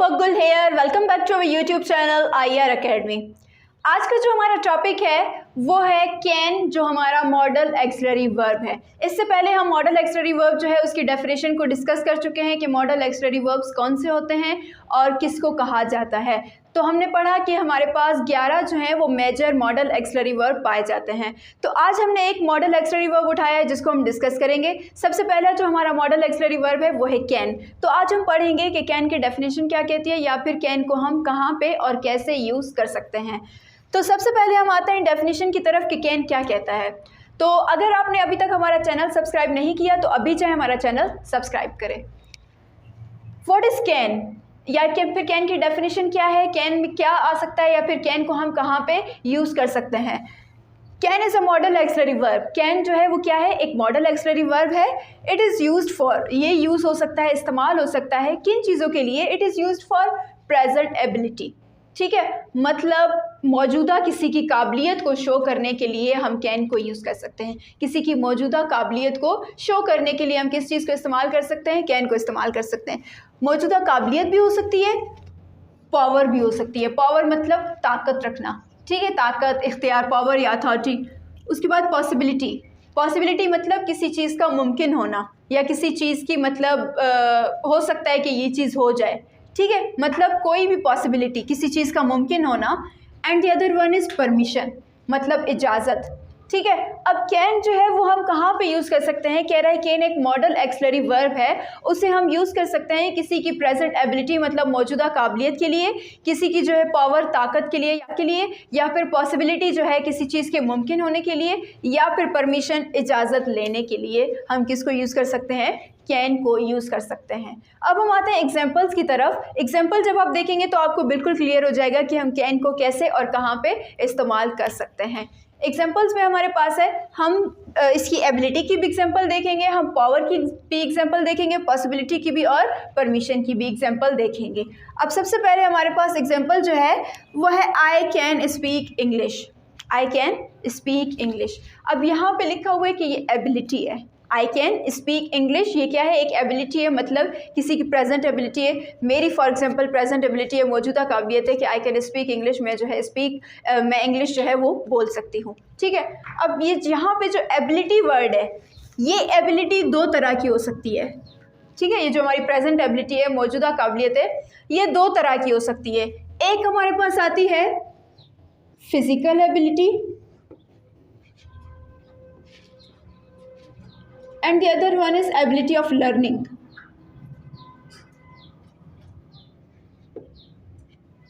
मुफक्गुल here, welcome back to our YouTube channel IR academy. आज का जो हमारा टॉपिक है वो है कैन, जो हमारा मॉडल एक्सिलरी वर्ब है। इससे पहले हम मॉडल एक्सिलरी वर्ब जो है उसकी डेफिनेशन को डिस्कस कर चुके हैं कि मॉडल एक्सिलरी वर्ब्स कौन से होते हैं और किसको कहा जाता है। तो हमने पढ़ा कि हमारे पास 11 जो हैं वो मेजर मॉडल एक्सिलरी वर्ब पाए जाते हैं। तो आज हमने एक मॉडल एक्सिलरी वर्ब उठाया है जिसको हम डिस्कस करेंगे। सबसे पहला जो हमारा मॉडल एक्सिलरी वर्ब है वो है कैन। तो आज हम पढ़ेंगे कि कैन की डेफिनेशन क्या कहती है या फिर कैन को हम कहाँ पे और कैसे यूज़ कर सकते हैं। तो सबसे पहले हम आते हैं डेफिनेशन की तरफ कि कैन क्या कहता है। तो अगर आपने अभी तक हमारा चैनल सब्सक्राइब नहीं किया तो अभी चाहे हमारा चैनल सब्सक्राइब करें। व्हाट इज़ कैन, या फिर कैन की डेफिनेशन क्या है, कैन में क्या आ सकता है या फिर कैन को हम कहाँ पे यूज़ कर सकते हैं। Can is a model axillary verb. Can जो है वो क्या है, एक मॉडल एक्सिलरी वर्ब है। इट इज़ यूज्ड फॉर, ये यूज़ हो सकता है, इस्तेमाल हो सकता है किन चीज़ों के लिए। It is used for present ability, ठीक है, मतलब मौजूदा किसी की काबिलियत को शो करने के लिए हम कैन को यूज़ कर सकते हैं। किसी की मौजूदा काबिलियत को शो करने के लिए हम किस चीज़ को इस्तेमाल कर सकते हैं, कैन को इस्तेमाल कर सकते हैं। मौजूदा काबिलियत भी हो सकती है, पावर भी हो सकती है। पावर मतलब ताकत रखना, ठीक है, ताकत, इख्तियार, पावर या अथॉरिटी। उसके बाद पॉसिबिलिटी, पॉसिबिलिटी मतलब किसी चीज़ का मुमकिन होना या किसी चीज़ की मतलब हो सकता है कि ये चीज़ हो जाए, ठीक है, मतलब कोई भी पॉसिबिलिटी, किसी चीज़ का मुमकिन होना। And the other one is permission, मतलब इजाज़त, ठीक है। अब कैन जो है वो हम कहाँ पे यूज़ कर सकते हैं, कह रहा है कैन एक मॉडल एक्सिलरी वर्ब है, उसे हम यूज़ कर सकते हैं किसी की प्रेजेंट एबिलिटी मतलब मौजूदा काबिलियत के लिए, किसी की जो है पावर ताकत के लिए या फिर पॉसिबिलिटी जो है किसी चीज़ के मुमकिन होने के लिए, या फिर परमिशन इजाज़त लेने के लिए हम किसको यूज़ कर सकते हैं, कैन को यूज़ कर सकते हैं। अब हम आते हैं एग्जाम्पल्स की तरफ। एग्जाम्पल जब आप देखेंगे तो आपको बिल्कुल क्लियर हो जाएगा कि हम कैन को कैसे और कहाँ पे इस्तेमाल कर सकते हैं। एग्जाम्पल्स में हमारे पास है, हम इसकी एबिलिटी की भी एग्जाम्पल देखेंगे, हम पावर की भी एग्जाम्पल देखेंगे, पॉसिबिलिटी की भी और परमिशन की भी एग्जाम्पल देखेंगे। अब सबसे पहले हमारे पास एग्जाम्पल जो है वो है I can speak English. I can speak English. अब यहाँ पे लिखा हुआ है कि ये एबिलिटी है। आई कैन स्पीक इंग्लिश, ये क्या है, एक एबिलिटी है, मतलब किसी की प्रेजेंट एबिलिटी है। मेरी फॉर एग्जांपल प्रेजेंट एबिलिटी है, मौजूदा काबिलियत है कि आई कैन स्पीक इंग्लिश, मैं जो है मैं इंग्लिश जो है वो बोल सकती हूँ, ठीक है। अब ये यहाँ पे जो एबिलिटी वर्ड है, ये एबिलिटी दो तरह की हो सकती है, ठीक है। ये जो हमारी प्रेजेंट एबिलिटी है, मौजूदा काबिलियत है, ये दो तरह की हो सकती है। एक हमारे पास आती है physical ability and the other one is ability of learning,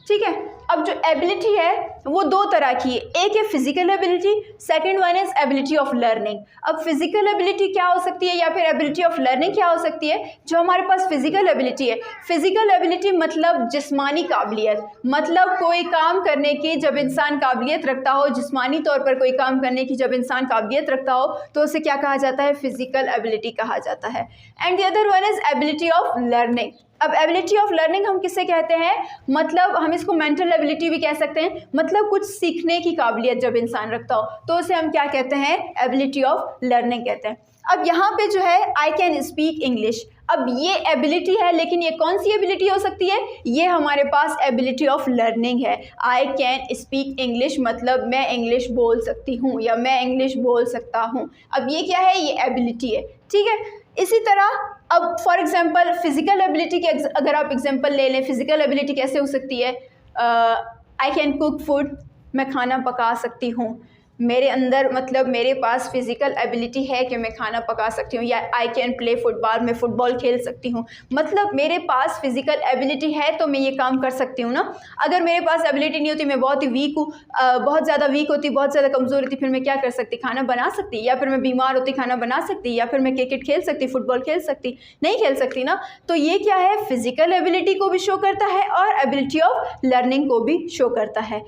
ठीक है। अब जो एबिलिटी है वो दो तरह की है, एक है physical ability, second one is ability of learning. अब फिजिकल एबिलिटी क्या हो सकती है या फिर एबिलिटी ऑफ लर्निंग क्या हो सकती है। जो हमारे पास फिजिकल एबिलिटी है, फिजिकल एबिलिटी मतलब जिस्मानी काबिलियत, मतलब कोई काम करने की जब इंसान काबिलियत रखता हो, जिस्मानी तौर पर कोई काम करने की जब इंसान काबिलियत रखता हो तो उसे क्या कहा जाता है, फिजिकल एबिलिटी कहा जाता है। And the other one is ability of learning. अब एबिलिटी ऑफ लर्निंग हम किसे कहते हैं, मतलब हम इसको मेंटल एबिलिटी भी कह सकते हैं, मतलब कुछ सीखने की काबिलियत जब इंसान रखता हो तो उसे हम क्या कहते हैं, एबिलिटी ऑफ लर्निंग कहते हैं। अब यहाँ पे जो है आई कैन स्पीक इंग्लिश, अब ये एबिलिटी है, लेकिन ये कौन सी एबिलिटी हो सकती है, ये हमारे पास एबिलिटी ऑफ लर्निंग है। आई कैन स्पीक इंग्लिश मतलब मैं इंग्लिश बोल सकती हूँ या मैं इंग्लिश बोल सकता हूँ। अब ये क्या है, ये एबिलिटी है, ठीक है। इसी तरह अब फॉर एग्जांपल फिजिकल एबिलिटी के अगर आप एग्जांपल ले लें, फिजिकल एबिलिटी कैसे हो सकती है, आई कैन कुक फूड, मैं खाना पका सकती हूँ। मेरे अंदर मतलब मेरे पास फिजिकल एबिलिटी है कि मैं खाना पका सकती हूँ। या आई कैन प्ले फुटबॉल, मैं फ़ुटबॉल खेल सकती हूँ, मतलब मेरे पास फिजिकल एबिलिटी है तो मैं ये काम कर सकती हूँ ना। अगर मेरे पास एबिलिटी नहीं होती, मैं बहुत ही वीक हूँ, बहुत ज़्यादा वीक होती, बहुत ज़्यादा कमज़ोर होती, फिर मैं क्या कर सकती, खाना बना सकती, या फिर मैं बीमार होती खाना बना सकती, या फिर मैं क्रिकेट खेल सकती, फुटबॉल खेल सकती, नहीं खेल सकती ना। तो ये क्या है, फिजिकल एबिलिटी को भी शो करता है और एबिलिटी ऑफ लर्निंग को भी शो करता है,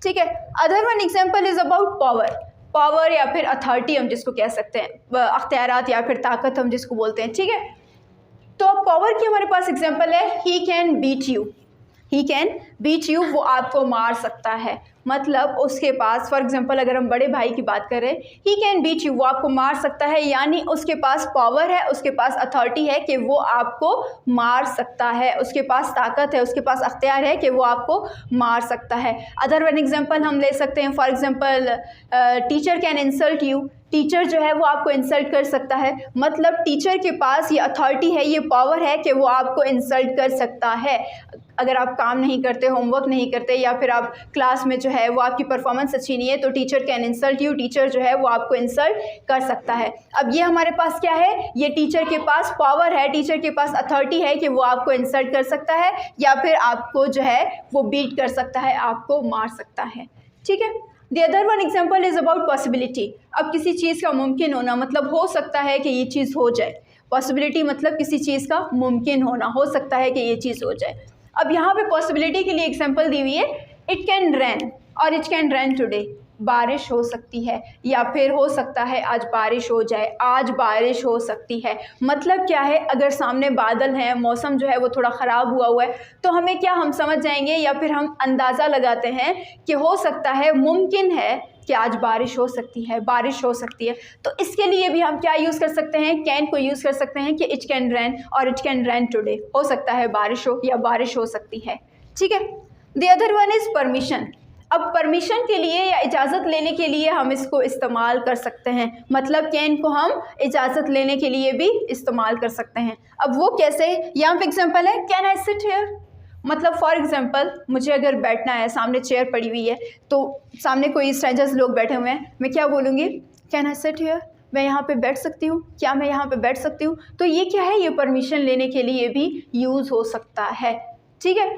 ठीक है। Other one example is about power. Power या फिर अथॉरिटी हम जिसको कह सकते हैं, अख्तियारात या फिर ताकत हम जिसको बोलते हैं, ठीक है। तो पावर की हमारे पास एग्जाम्पल है he can beat you, he can beat you, वो आपको मार सकता है। मतलब उसके पास, फॉर एग्जांपल अगर हम बड़े भाई की बात करें, ही कैन बीट यू, वो आपको मार सकता है, यानी उसके पास पावर है, उसके पास अथॉरिटी है कि वो आपको मार सकता है, उसके पास ताकत है, उसके पास अख्तियार है कि वो आपको मार सकता है। अदर वन एग्जांपल हम ले सकते हैं, for example teacher can insult you, teacher जो है वो आपको इंसल्ट कर सकता है। मतलब टीचर के पास ये अथॉरिटी है, ये पावर है कि वो आपको इंसल्ट कर सकता है। अगर आप काम नहीं करते, होमवर्क नहीं करते, या फिर आप क्लास में जो है वो आपकी परफॉर्मेंस अच्छी नहीं है, तो teacher can insult you, teacher जो है वो आपको इंसल्ट कर सकता है। अब ये हमारे पास क्या है, ये टीचर के पास पावर है, टीचर के पास अथॉरिटी है कि वो आपको इंसल्ट कर सकता है या फिर आपको जो है वो बीट कर सकता है, आपको मार सकता है। ठीक है। The other one example is about possibility. अब किसी चीज़ का मुमकिन होना, मतलब हो सकता है कि ये चीज़ हो जाए। पॉसिबिलिटी मतलब किसी चीज़ का मुमकिन होना, हो सकता है कि ये चीज़ हो जाए। अब यहाँ पे पॉसिबिलिटी के लिए एग्जाम्पल दी हुई है, इट कैन रेन और इट कैन रेन टुडे, बारिश हो सकती है, या फिर हो सकता है आज बारिश हो जाए, आज बारिश हो सकती है। मतलब क्या है, अगर सामने बादल हैं, मौसम जो है वो थोड़ा ख़राब हुआ है, तो हमें क्या, हम समझ जाएंगे या फिर हम अंदाज़ा लगाते हैं कि हो सकता है, मुमकिन है कि आज बारिश हो सकती है, बारिश हो सकती है। तो इसके लिए भी हम क्या यूज़ कर सकते हैं, कैन को यूज़ कर सकते हैं कि इट कैन रेन और इट कैन रेन टुडे, हो सकता है बारिश हो या बारिश हो सकती है। ठीक है। The other one is permission. अब परमिशन के लिए या इजाज़त लेने के लिए हम इसको इस्तेमाल कर सकते हैं। मतलब कैन को हम इजाज़त लेने के लिए भी इस्तेमाल कर सकते हैं। अब वो कैसे, यहाँ पे एग्जांपल है, कैन आई सिट हियर। मतलब फॉर एग्जांपल मुझे अगर बैठना है, सामने चेयर पड़ी हुई है, तो सामने कोई स्ट्रेंजर्स लोग बैठे हुए हैं, मैं क्या बोलूँगी, कैन आई सिट हियर, मैं यहाँ पे बैठ सकती हूँ, क्या मैं यहाँ पे बैठ सकती हूँ। तो ये क्या है, ये परमिशन लेने के लिए भी यूज़ हो सकता है। ठीक है।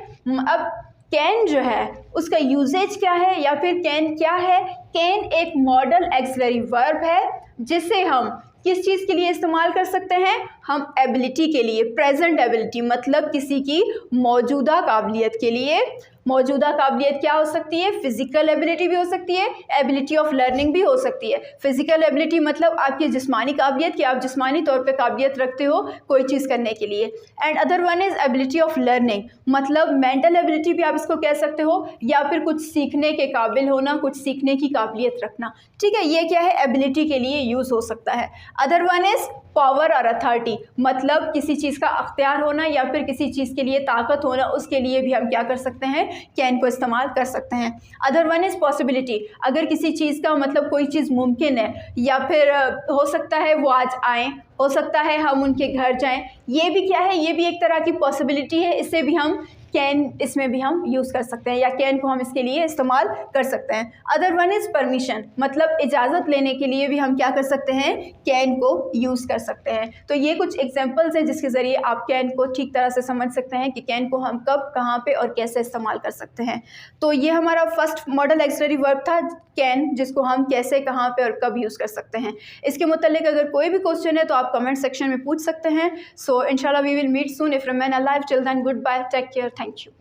अब कैन जो है उसका यूजेज क्या है, या फिर कैन क्या है, कैन एक मॉडल एक्सिलरी वर्ब है जिसे हम किस चीज़ के लिए इस्तेमाल कर सकते हैं, हम एबिलिटी के लिए, प्रेजेंट एबिलिटी मतलब किसी की मौजूदा काबिलियत के लिए। मौजूदा काबिलियत क्या हो सकती है, फिजिकल एबिलिटी भी हो सकती है, एबिलिटी ऑफ लर्निंग भी हो सकती है। फिजिकल एबिलिटी मतलब आपकी जिस्मानी काबिलियत, कि आप जिस्मानी तौर पे काबिलियत रखते हो कोई चीज़ करने के लिए। And other one is ability of learning, मतलब मेंटल एबिलिटी भी आप इसको कह सकते हो, या फिर कुछ सीखने के काबिल होना, कुछ सीखने की काबिलियत रखना। ठीक है, ये क्या है, एबिलिटी के लिए यूज़ हो सकता है। अदर वन इज़ पावर और अथॉरिटी, मतलब किसी चीज़ का अख्तियार होना या फिर किसी चीज़ के लिए ताकत होना, उसके लिए भी हम क्या कर सकते हैं, कैन को इस्तेमाल कर सकते हैं। अदर वन इज़ पॉसिबिलिटी, अगर किसी चीज़ का मतलब कोई चीज़ मुमकिन है, या फिर हो सकता है वो आज आएँ, हो सकता है हम उनके घर जाएं, ये भी क्या है, ये भी एक तरह की पॉसिबिलिटी है। इससे भी हम कैन, इसमें भी हम यूज़ कर सकते हैं, या कैन को हम इसके लिए इस्तेमाल कर सकते हैं। अदर वन इज़ परमिशन, मतलब इजाज़त लेने के लिए भी हम क्या कर सकते हैं, कैन को यूज़ कर सकते हैं। तो ये कुछ एग्जांपल्स हैं जिसके ज़रिए आप कैन को ठीक तरह से समझ सकते हैं कि कैन को हम कब, कहाँ पे और कैसे इस्तेमाल कर सकते हैं। तो ये हमारा फर्स्ट मॉडल एक्सिलरी वर्ब था कैन, जिसको हम कैसे, कहाँ पे और कब यूज़ कर सकते हैं। इसके मुतालिक अगर कोई भी क्वेश्चन है तो आप कमेंट सेक्शन में पूछ सकते हैं। सो इंशाल्लाह we will meet soon if remain alive, till then good bye, take care, thank you.